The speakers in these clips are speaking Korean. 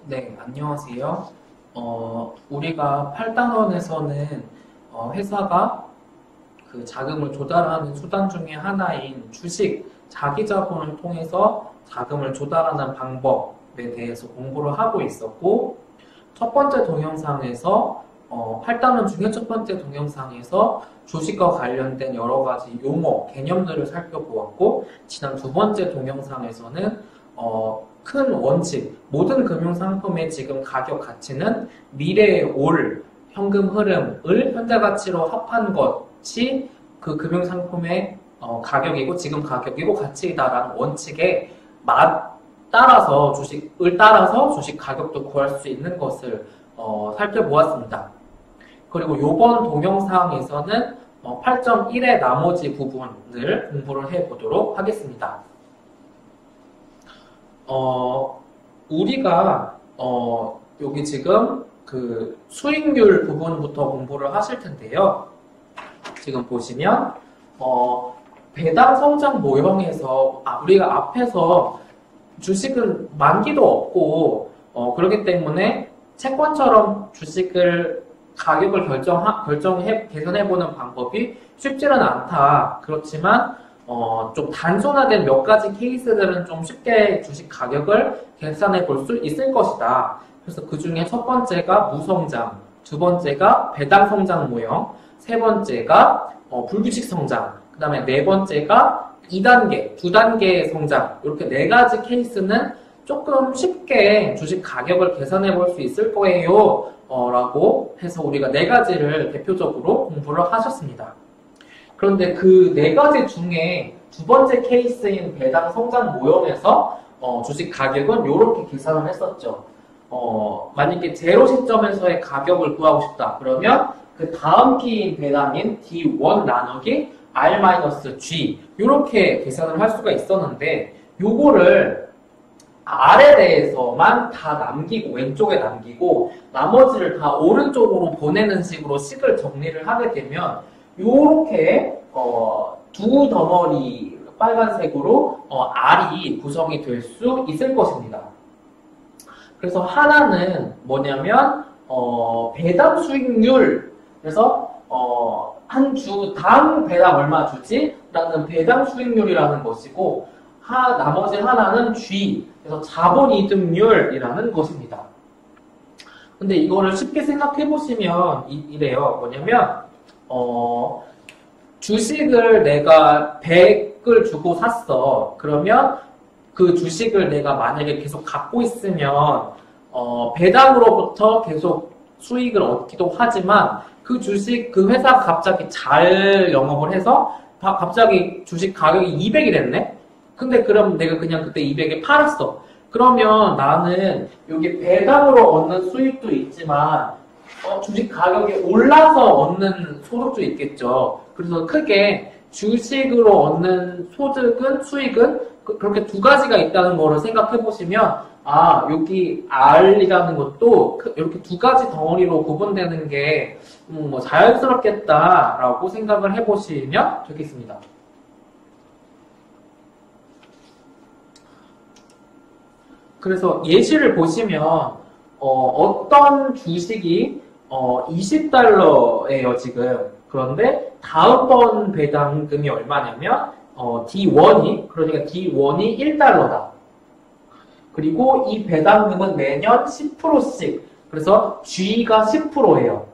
네, 안녕하세요. 우리가 8단원에서는 회사가 그 자금을 조달하는 수단 중에 하나인 주식, 자기자본을 통해서 자금을 조달하는 방법에 대해서 공부를 하고 있었고, 첫 번째 동영상에서 8단원 중에 첫 번째 동영상에서 주식과 관련된 여러 가지 용어, 개념들을 살펴보았고, 지난 두 번째 동영상에서는 큰 원칙, 모든 금융상품의 지금 가격 가치는 미래에 올 현금 흐름을 현재 가치로 합한 것이 그 금융상품의 가격이고 지금 가격이고 가치이다라는 원칙에 따라서 주식을 따라서 주식 가격도 구할 수 있는 것을 살펴보았습니다. 그리고 이번 동영상에서는 8.1의 나머지 부분을 공부를 해보도록 하겠습니다. 우리가 여기 지금 그 수익률 부분부터 공부를 하실 텐데요. 지금 보시면 배당 성장 모형에서 우리가 앞에서 주식은 만기도 없고 그렇기 때문에 채권처럼 주식을 가격을 계산해보는 방법이 쉽지는 않다. 그렇지만 좀 단순화된 몇 가지 케이스들은 좀 쉽게 주식 가격을 계산해 볼 수 있을 것이다. 그래서 그 중에 첫 번째가 무성장, 두 번째가 배당 성장 모형, 세 번째가 불규칙 성장, 그 다음에 네 번째가 2단계, 2단계의 성장. 이렇게 네 가지 케이스는 조금 쉽게 주식 가격을 계산해 볼 수 있을 거예요. 라고 해서 우리가 네 가지를 대표적으로 공부를 하셨습니다. 그런데 그 네 가지 중에 두 번째 케이스인 배당 성장 모형에서 주식 가격은 이렇게 계산을 했었죠. 만약에 제로 시점에서의 가격을 구하고 싶다. 그러면 그 다음 키인 배당인 D1 나누기 R-G 이렇게 계산을 할 수가 있었는데 요거를 아래에서만 다 남기고 왼쪽에 남기고 나머지를 다 오른쪽으로 보내는 식으로 식을 정리를 하게 되면 요렇게 두 덩어리 빨간색으로 R이 구성이 될 수 있을 것입니다. 그래서 하나는 뭐냐면 배당 수익률. 그래서 한 주당 배당 얼마 주지? 라는 배당 수익률이라는 것이고 나머지 하나는 G. 그래서 자본이득률이라는 것입니다. 근데 이거를 쉽게 생각해 보시면 이래요. 뭐냐면 주식을 내가 100을 주고 샀어. 그러면 그 주식을 내가 만약에 계속 갖고 있으면 배당으로부터 계속 수익을 얻기도 하지만 그 주식, 그 회사가 갑자기 잘 영업을 해서 갑자기 주식 가격이 200이 됐네? 근데 그럼 내가 그냥 그때 200에 팔았어. 그러면 나는 여기 배당으로 얻는 수익도 있지만 주식 가격이 올라서 얻는 소득도 있겠죠. 그래서 크게 주식으로 얻는 수익은 그렇게 두 가지가 있다는 거를 생각해 보시면 여기 R이라는 것도 이렇게 두 가지 덩어리로 구분되는 게 뭐 자연스럽겠다라고 생각을 해 보시면 되겠습니다. 그래서 예시를 보시면 어떤 주식이 20달러예요 지금. 그런데 다음번 배당금이 얼마냐면 D1이 그러니까 D1이 1달러다. 그리고 이 배당금은 매년 10%씩. 그래서 G가 10%예요.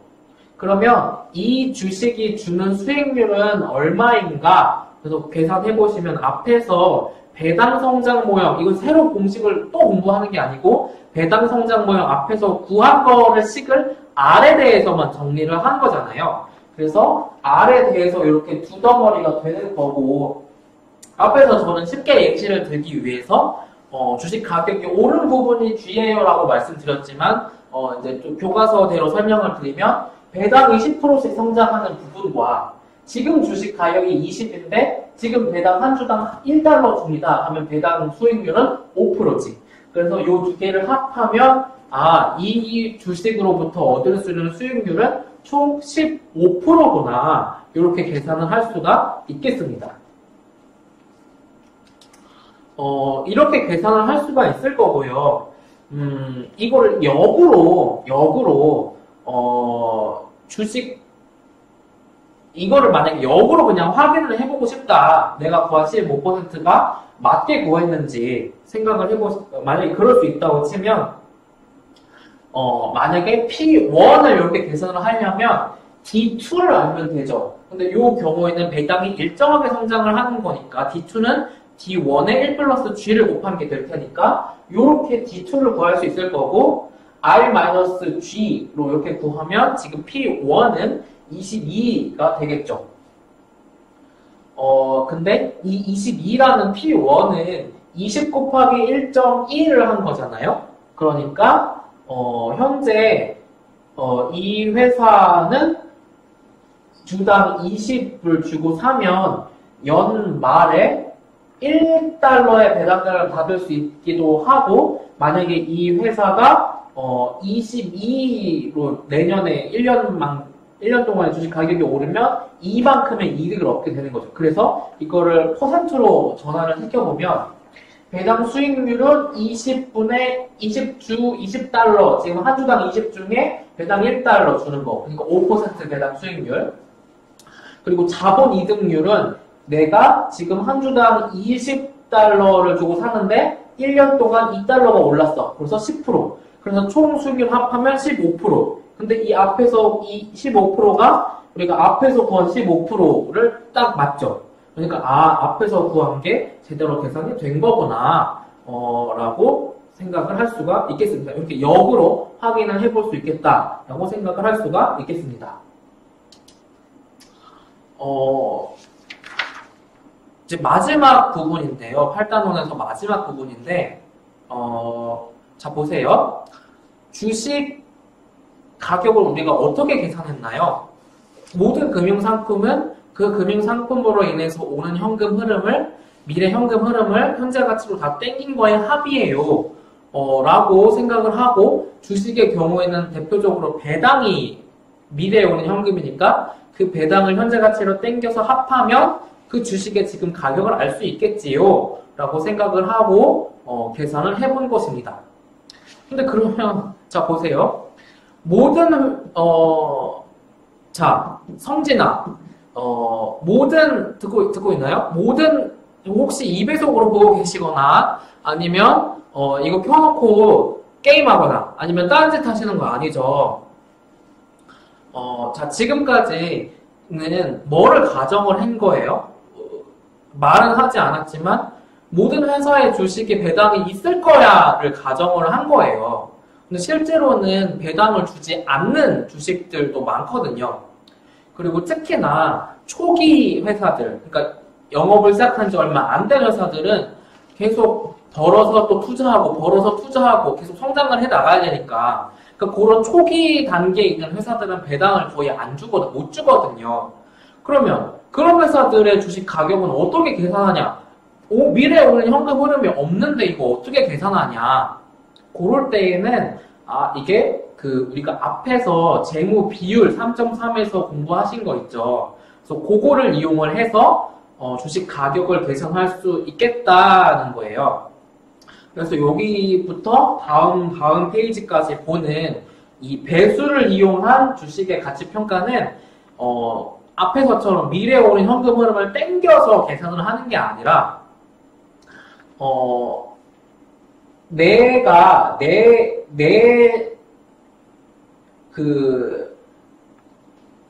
그러면 이 주식이 주는 수익률은 얼마인가? 그래서 계산해 보시면 앞에서 배당 성장 모형, 이건 새로 공식을 또 공부하는 게 아니고 배당 성장 모형 앞에서 구한 거를 식을 R에 대해서만 정리를 한 거잖아요. 그래서 R에 대해서 이렇게 두 덩어리가 되는 거고 앞에서 저는 쉽게 예시를 들기 위해서 주식 가격이 오른 부분이 G예요 라고 말씀드렸지만 이제 좀 교과서대로 설명을 드리면 배당이 10%씩 성장하는 부분과 지금 주식 가격이 20인데 지금 배당 한 주당 1달러 줍니다 하면 배당 수익률은 5%지. 그래서 이 두 개를 합하면 이 주식으로부터 얻을 수 있는 수익률은 총 15%구나. 이렇게 계산을 할 수가 있겠습니다. 이렇게 계산을 할 수가 있을 거고요. 이거를 역으로, 주식, 이거를 만약에 역으로 그냥 확인을 해보고 싶다. 내가 구한 15%가 맞게 구했는지 생각을 만약에 그럴 수 있다고 치면, 만약에 P1을 이렇게 계산을 하려면 D2를 알면 되죠. 근데 이 경우에는 배당이 일정하게 성장을 하는 거니까 D2는 D1에 1 플러스 G를 곱한 게 될 테니까 이렇게 D2를 구할 수 있을 거고 R-G로 이렇게 구하면 지금 P1은 22가 되겠죠. 근데 이 22라는 P1은 20 곱하기 1.1을 한 거잖아요. 그러니까 현재 이 회사는 주당 20을 주고 사면 연말에 1달러의 배당을 받을 수 있기도 하고, 만약에 이 회사가 22로 내년에 1년 동안의 주식 가격이 오르면 이만큼의 이득을 얻게 되는 거죠. 그래서 이거를 퍼센트로 전환을 시켜보면 배당 수익률은 20분의 20달러, 지금 한 주당 20 중에 배당 1달러 주는 거. 그러니까 5% 배당 수익률. 그리고 자본 이득률은 내가 지금 한 주당 20달러를 주고 사는데 1년 동안 2달러가 올랐어. 그래서 10%. 그래서 총 수익률 합하면 15%. 근데 이 앞에서 이 15%가 우리가 앞에서 구한 15%를 딱 맞죠. 그러니까 앞에서 구한 게 제대로 계산이 된 거구나 라고 생각을 할 수가 있겠습니다. 이렇게 역으로 확인을 해볼 수 있겠다라고 생각을 할 수가 있겠습니다. 이제 마지막 부분인데요. 8단원에서 마지막 부분인데, 자, 보세요. 주식 가격을 우리가 어떻게 계산했나요? 모든 금융상품은 그 금융상품으로 인해서 오는 현금 흐름을, 미래 현금 흐름을 현재 가치로 다 땡긴 거의 합이에요. 라고 생각을 하고, 주식의 경우에는 대표적으로 배당이 미래에 오는 현금이니까 그 배당을 현재 가치로 땡겨서 합하면 그 주식의 지금 가격을 알 수 있겠지요. 라고 생각을 하고 계산을 해본 것입니다. 근데 그러면 자 보세요. 모든 자 성진아 모든 듣고 있나요? 모든 혹시 2배속으로 보고 계시거나 아니면 이거 켜놓고 게임하거나 아니면 다른 짓 하시는 거 아니죠? 자, 지금까지는 뭐를 가정을 한 거예요? 말은 하지 않았지만 모든 회사의 주식에 배당이 있을 거야를 가정을 한 거예요. 근데 실제로는 배당을 주지 않는 주식들도 많거든요. 그리고 특히나 초기 회사들, 그러니까 영업을 시작한 지 얼마 안 된 회사들은 계속 벌어서 또 투자하고 벌어서 투자하고 계속 성장을 해 나가야 되니까 그러니까 그런 초기 단계에 있는 회사들은 배당을 거의 못 주거든요. 그러면 그런 회사들의 주식 가격은 어떻게 계산하냐? 미래에 오는 현금 흐름이 없는데 이거 어떻게 계산하냐? 그럴 때에는 이게 우리가 앞에서 재무 비율 3.3에서 공부하신 거 있죠. 그래서 그거를 이용을 해서 주식 가격을 계산할 수 있겠다는 거예요. 그래서 여기부터 다음 페이지까지 보는 이 배수를 이용한 주식의 가치 평가는 앞에서처럼 미래에 오는 현금 흐름을 땡겨서 계산을 하는 게 아니라 내가 내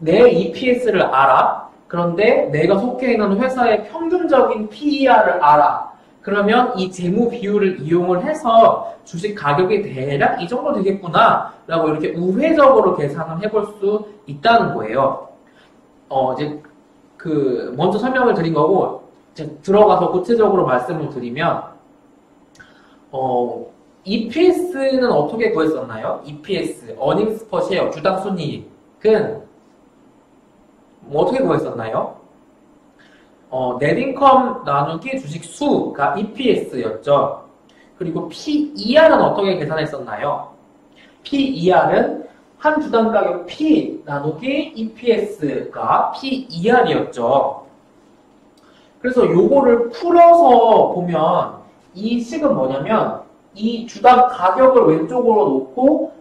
EPS를 알아. 그런데 내가 속해 있는 회사의 평균적인 PER을 알아. 그러면 이 재무 비율을 이용을 해서 주식 가격이 대략 이 정도 되겠구나 라고 이렇게 우회적으로 계산을 해볼 수 있다는 거예요. 이제 먼저 설명을 드린 거고 이제 들어가서 구체적으로 말씀을 드리면 EPS는 어떻게 구했었나요? EPS, Earnings per Share, 주당 순이익은 어떻게 구했었나요? net income 나누기 주식 수가 EPS였죠. 그리고 PER은 어떻게 계산했었나요? PER은 한 주당 가격 P 나누기 EPS가 PER이었죠. 그래서 요거를 풀어서 보면 이 식은 뭐냐면 이 주당 가격을 왼쪽으로 놓고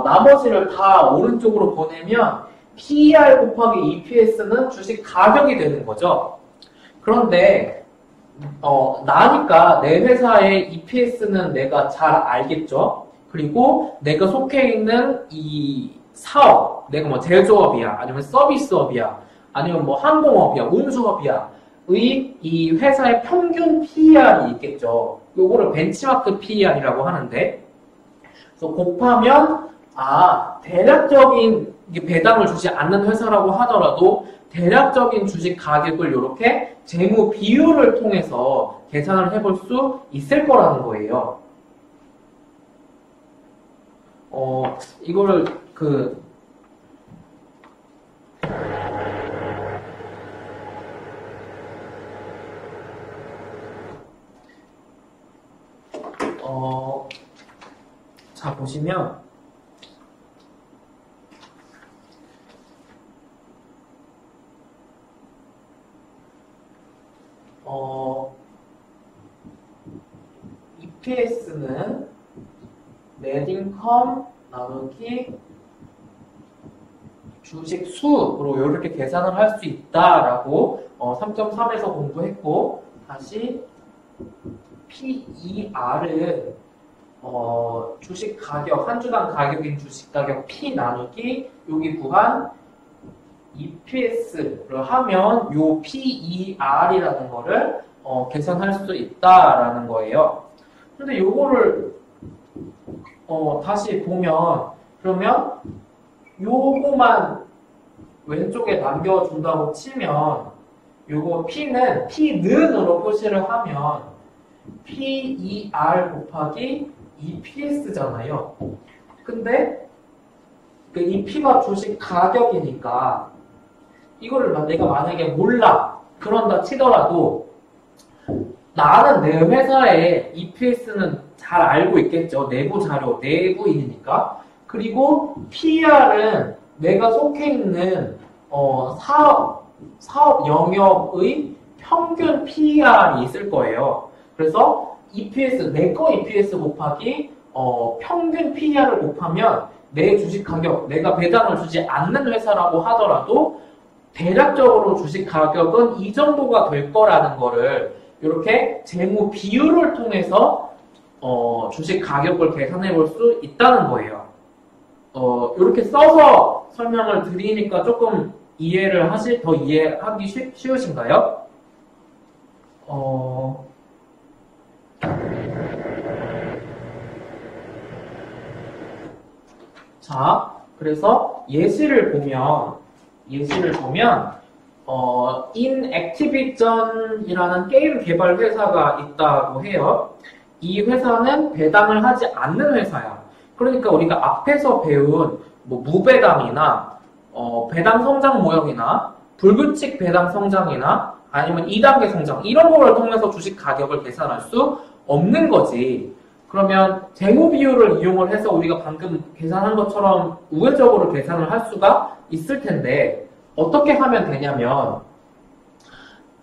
나머지를 다 오른쪽으로 보내면 PER 곱하기 EPS는 주식 가격이 되는 거죠. 그런데 나니까 내 회사의 EPS는 내가 잘 알겠죠. 그리고 내가 속해 있는 이 사업, 내가 뭐 제조업이야, 아니면 서비스업이야, 아니면 뭐 항공업이야, 운수업이야, 이 회사의 평균 PER이 있겠죠. 요거를 벤치마크 PER이라고 하는데, 그래서 곱하면 대략적인 배당을 주지 않는 회사라고 하더라도 대략적인 주식 가격을 이렇게 재무 비율을 통해서 계산을 해볼 수 있을 거라는 거예요. 이거를 자, 보시면, EPS는 net 나누기 주식 수로 이렇게 계산을 할 수 있다라고 3.3에서 공부했고, 다시 PER은 주식 가격, 한 주당 가격인 주식 가격 P 나누기 여기 구한 EPS를 하면 요 PER이라는 거를 계산할 수 있다라는 거예요. 근데 요거를 다시 보면, 그러면 요거만 왼쪽에 남겨준다고 치면 요거 P는으로 표시를 하면 PER 곱하기 EPS잖아요. 근데 이 P가 주식 가격이니까 이거를 내가 만약에 몰라 그런다 치더라도 나는 내 회사의 EPS는 잘 알고 있겠죠. 내부 자료, 내부인이니까. 그리고 PER은 내가 속해 있는 사업 영역의 평균 PER이 있을 거예요. 그래서 EPS, 내 거 EPS 곱하기 평균 PER을 곱하면 내 주식 가격, 내가 배당을 주지 않는 회사라고 하더라도 대략적으로 주식 가격은 이 정도가 될 거라는 거를 이렇게 재무 비율을 통해서 주식 가격을 계산해 볼 수 있다는 거예요. 이렇게 써서 설명을 드리니까 조금 더 이해하기 쉬우신가요? 자, 그래서 예시를 보면 인액티비전이라는 게임 개발 회사가 있다고 해요. 이 회사는 배당을 하지 않는 회사야. 그러니까 우리가 앞에서 배운 뭐 무배당이나 배당 성장 모형이나 불규칙 배당 성장이나 아니면 2단계 성장 이런 거를 통해서 주식 가격을 계산할 수 없는 거지. 그러면 재무 비율을 이용을 해서 우리가 방금 계산한 것처럼 우회적으로 계산을 할 수가 있을 텐데 어떻게 하면 되냐면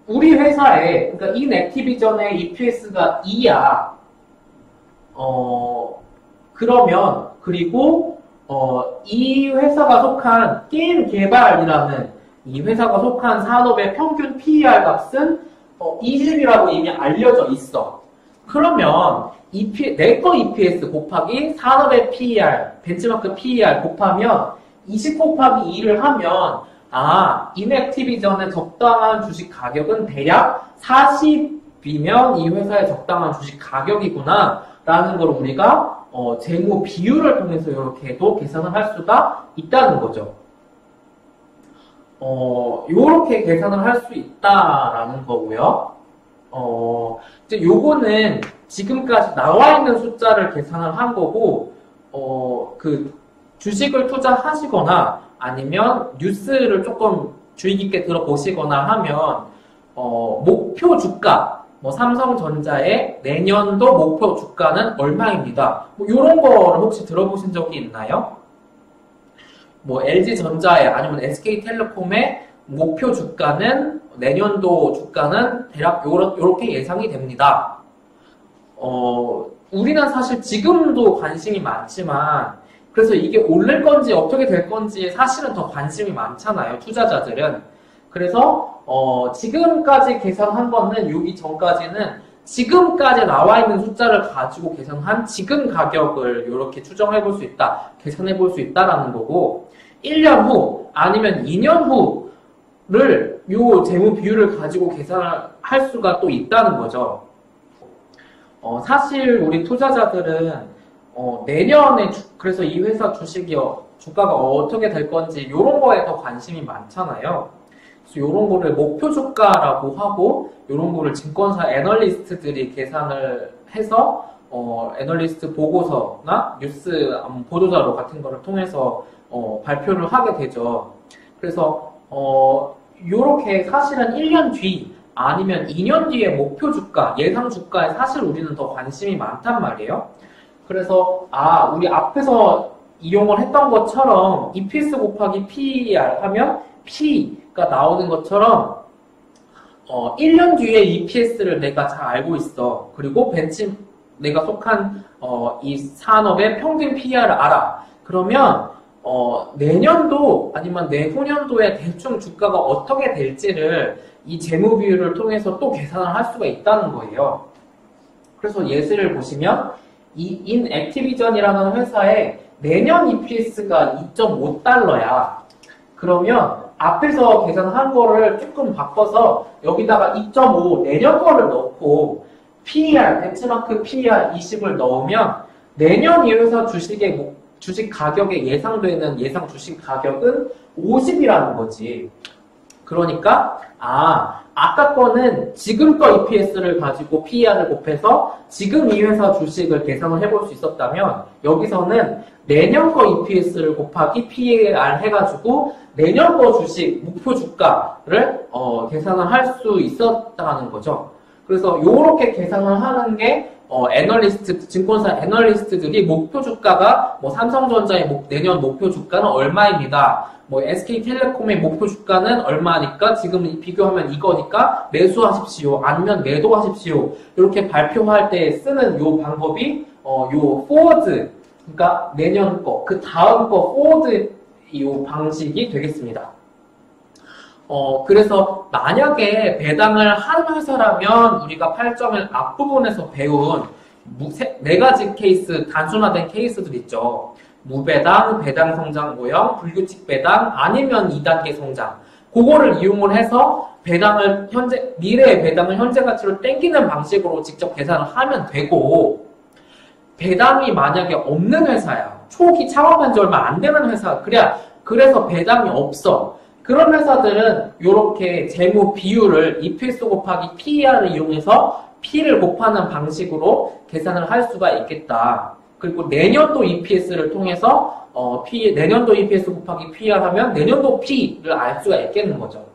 우리 회사에 그러니까 인액티비전의 EPS가 2야. 그러면 그리고 이 회사가 속한 게임 개발이라는 이 회사가 속한 산업의 평균 PER 값은 20이라고 이미 알려져 있어. 그러면 내 거 EPS 곱하기 산업의 PER, 벤치마크 PER 곱하면 20 곱하기 2를 하면 인액티비전의 적당한 주식 가격은 대략 40이면 이 회사의 적당한 주식 가격이구나 라는 걸 우리가 재무 비율을 통해서 이렇게도 계산을 할 수가 있다는 거죠. 요렇게 계산을 할 수 있다라는 거고요. 이제 요거는 지금까지 나와 있는 숫자를 계산을 한 거고, 주식을 투자하시거나 아니면 뉴스를 조금 주의 깊게 들어보시거나 하면, 목표 주가, 삼성전자의 내년도 목표 주가는 얼마입니다. 요런 거를 혹시 들어보신 적이 있나요? LG전자의 아니면 SK텔레콤의 목표 주가는 내년도 주가는 대략 요렇게 예상이 됩니다. 우리는 사실 지금도 관심이 많지만, 그래서 이게 오를 건지 어떻게 될 건지에 사실은 더 관심이 많잖아요, 투자자들은. 그래서 지금까지 계산한 거는 여기 전까지는 지금까지 나와 있는 숫자를 가지고 계산한 지금 가격을 이렇게 추정해 볼 수 있다, 계산해 볼 수 있다라는 거고, 1년 후 아니면 2년 후를 요 재무 비율을 가지고 계산할 수가 또 있다는 거죠. 사실 우리 투자자들은 내년에 그래서 이 회사 주식이 주가가 어떻게 될 건지 이런 거에 더 관심이 많잖아요. 그래서 이런 거를 목표 주가라고 하고 이런 거를 증권사 애널리스트들이 계산을 해서 애널리스트 보고서나 뉴스 보도자료 같은 거를 통해서 발표를 하게 되죠. 그래서 요렇게 사실은 1년 뒤 아니면 2년 뒤에 목표 주가, 예상 주가에 사실 우리는 더 관심이 많단 말이에요. 그래서 우리 앞에서 이용을 했던 것처럼 EPS 곱하기 PER 하면 P가 나오는 것처럼 1년 뒤에 EPS를 내가 잘 알고 있어. 그리고 내가 속한 이 산업의 평균 PER을 알아. 그러면 내년도 아니면 내후년도에 대충 주가가 어떻게 될지를 이 재무 비율을 통해서 또 계산을 할 수가 있다는 거예요. 그래서 예시를 보시면 이 인액티비전이라는 회사의 내년 EPS가 2.5달러야. 그러면 앞에서 계산한 거를 조금 바꿔서 여기다가 2.5 내년 거를 넣고 PER, 벤치마크 PER 20을 넣으면 내년 이 회사 주식 가격에 예상되는 예상 주식 가격은 50이라는 거지. 그러니까 아까 거는 지금 거 EPS를 가지고 PER을 곱해서 지금 이 회사 주식을 계산을 해볼 수 있었다면 여기서는 내년 거 EPS를 곱하기 PER 해가지고 내년 거 주식 목표 주가를 계산을 할 수 있었다는 거죠. 그래서 요렇게 계산을 하는 게 증권사 애널리스트들이 목표 주가가 삼성전자의 내년 목표 주가는 얼마입니다. SK텔레콤의 목표 주가는 얼마니까 지금 비교하면 이거니까 매수하십시오. 아니면 매도하십시오. 이렇게 발표할 때 쓰는 요 방법이 요 포워드, 그러니까 내년 거, 그 다음 거 포워드 요 방식이 되겠습니다. 그래서 만약에 배당을 한 회사라면 우리가 8.1 앞부분에서 배운 네 가지 케이스, 단순화된 케이스들 있죠. 무배당, 배당 성장 모형, 불규칙 배당, 아니면 2단계 성장. 그거를 이용을 해서 미래의 배당을 현재 가치로 땡기는 방식으로 직접 계산을 하면 되고, 배당이 만약에 없는 회사야. 초기 창업한 지 얼마 안 되는 회사. 그래서 배당이 없어. 그런 회사들은 이렇게 재무 비율을 EPS 곱하기 PER을 이용해서 P를 곱하는 방식으로 계산을 할 수가 있겠다. 그리고 내년도 EPS를 통해서 내년도 EPS 곱하기 PER 하면 내년도 P를 알 수가 있겠는 거죠.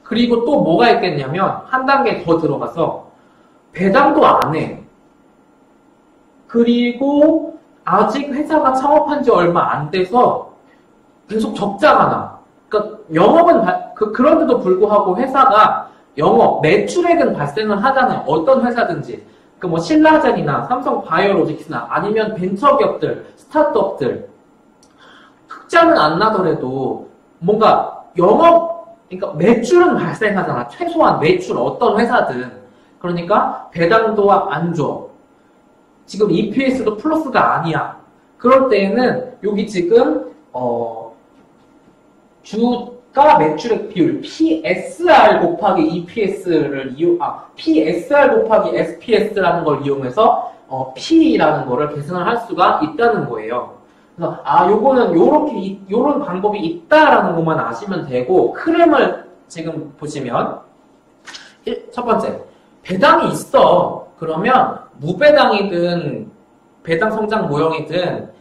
그리고 또 뭐가 있겠냐면 한 단계 더 들어가서 배당도 안 해. 그리고 아직 회사가 창업한 지 얼마 안 돼서 계속 적자가 나. 그러니까 영업은 그런데도 불구하고 회사가 매출액은 발생을 하잖아요. 어떤 회사든지. 신라젠이나 삼성 바이오로직스나 아니면 벤처기업들, 스타트업들. 흑자는 안 나더라도 뭔가 그러니까 매출은 발생하잖아. 최소한 매출 어떤 회사든. 그러니까 배당도 안 줘. 지금 EPS도 플러스가 아니야. 그럴 때에는 여기 지금 주가 매출액 비율 PSR 곱하기 EPS를 PSR 곱하기 SPS라는 걸 이용해서 P라는 거를 계산을 할 수가 있다는 거예요. 그래서 요거는 요런 방법이 있다라는 것만 아시면 되고, 흐름을 지금 보시면 첫 번째, 배당이 있어. 그러면 무배당이든 배당 성장 모형이든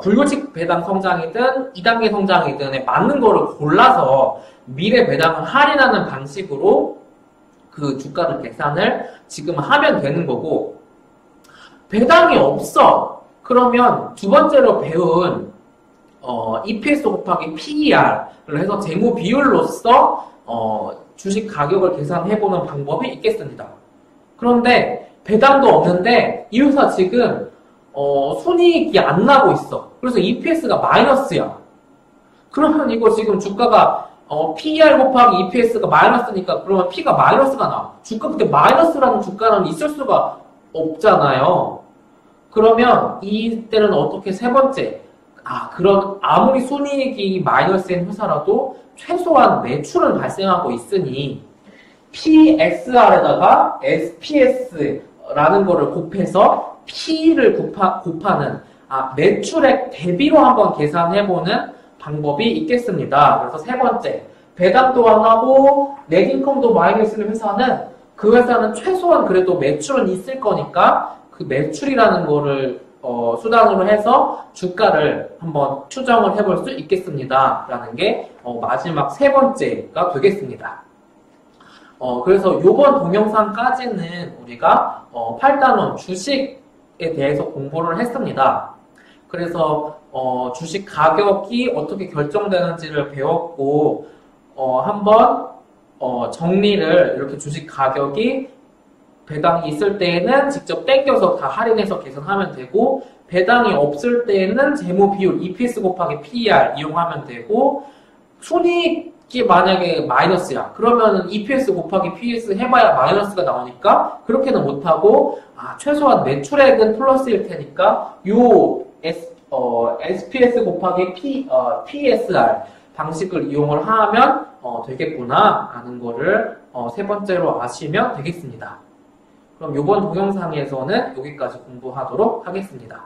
불규칙 배당 성장이든 2단계 성장이든에 맞는 거를 골라서 미래 배당을 할인하는 방식으로 그 주가를 계산을 지금 하면 되는 거고, 배당이 없어. 그러면 두 번째로 배운 EPS 곱하기 PER을 해서 재무 비율로서 주식 가격을 계산해보는 방법이 있겠습니다. 그런데 배당도 없는데 이 회사 지금 순이익이 안 나고 있어. 그래서 EPS가 마이너스야. 그러면 이거 지금 주가가 PER 곱하기 EPS가 마이너스니까 그러면 P가 마이너스가 나와. 주가 근데 마이너스라는 주가는 있을 수가 없잖아요. 그러면 이때는 어떻게 세 번째 그런 아무리 순이익이 마이너스인 회사라도 최소한 매출은 발생하고 있으니 PXR에다가 SPS라는 거를 곱해서 P를 곱하는 매출액 대비로 한번 계산해보는 방법이 있겠습니다. 그래서 세 번째, 배당도 안 하고 넷인컴도 마이너스인 회사는 그 회사는 최소한 그래도 매출은 있을 거니까 그 매출이라는 거를 수단으로 해서 주가를 한번 추정을 해볼 수 있겠습니다. 라는 게 마지막 세 번째가 되겠습니다. 그래서 이번 동영상까지는 우리가 8단원 주식에 대해서 공부를 했습니다. 그래서 주식 가격이 어떻게 결정되는지를 배웠고 한번 정리를 이렇게 주식 가격이 배당이 있을 때에는 직접 땡겨서 다 할인해서 계산하면 되고 배당이 없을 때에는 재무 비율 EPS 곱하기 PER 이용하면 되고 순이익이 만약에 마이너스야. 그러면 EPS 곱하기 PS 해봐야 마이너스가 나오니까 그렇게는 못하고 최소한 매출액은 플러스일 테니까 요 SPS 곱하기 PSR 방식을 이용을 하면 되겠구나 하는 거를 세 번째로 아시면 되겠습니다. 그럼 이번 동영상에서는 여기까지 공부하도록 하겠습니다.